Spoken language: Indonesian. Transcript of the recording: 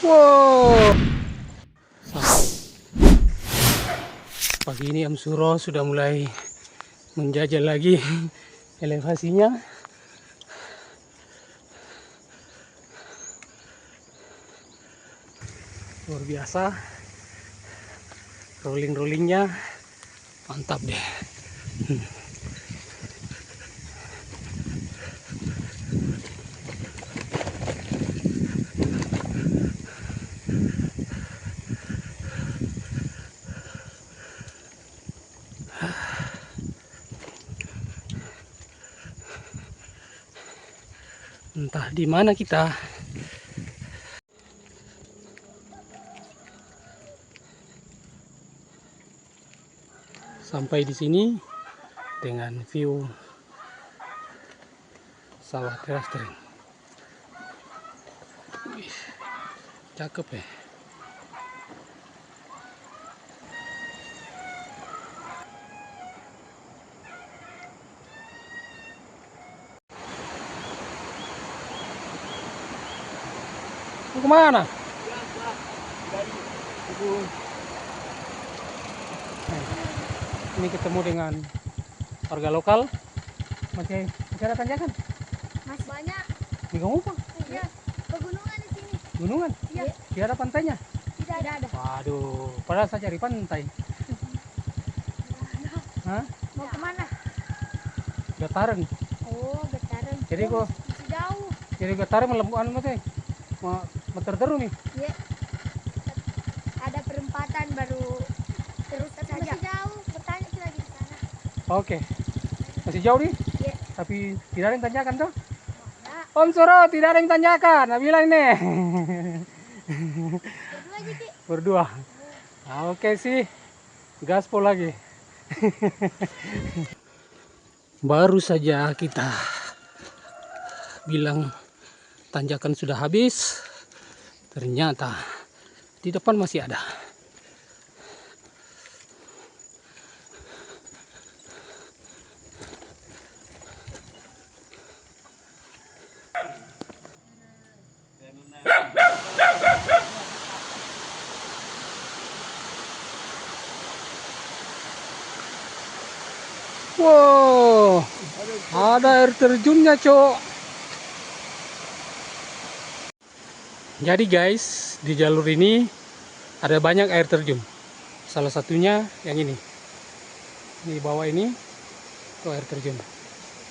Wow. Pagi ini Om Suro sudah mulai menjajal lagi elevasinya. Luar biasa. Rolling-rollingnya mantap deh. Entah di mana kita. Sampai di sini dengan view sawah teras kering. Wih, cakep ya. Mau kemana? Ini ketemu dengan warga lokal. Masih ada tanjakan? Mas banyak. Di Gomupang? Iya. Pegunungan di sini. Gunungan? Iya. Tidak ada pantainya? Tidak ada. Waduh, padahal saya cari pantai. Hah? Mau kemana? Gatareng. Oh, Getaran. Jadi kok Masih jauh. jadi Gatareng melembukan mate. Mau terteru nih. Iya. Ada perempatan baru terus saja. Masih jauh. Bertanya lagi di sana. Oke. Masih jauh nih? Iya. Tapi tidak ada yang tanyakan tuh? Mana? Om Suro, tidak ada yang tanyakan. Nah, bilang nih. Berdua aja, Ki. Berdua. Nah, oke sih. Gaspol lagi. Baru saja kita bilang tanjakan sudah habis. Ternyata di depan masih ada. Wow, ada air terjunnya, Cok. Jadi guys, di jalur ini ada banyak air terjun. Salah satunya yang ini. Di bawah ini itu air terjun.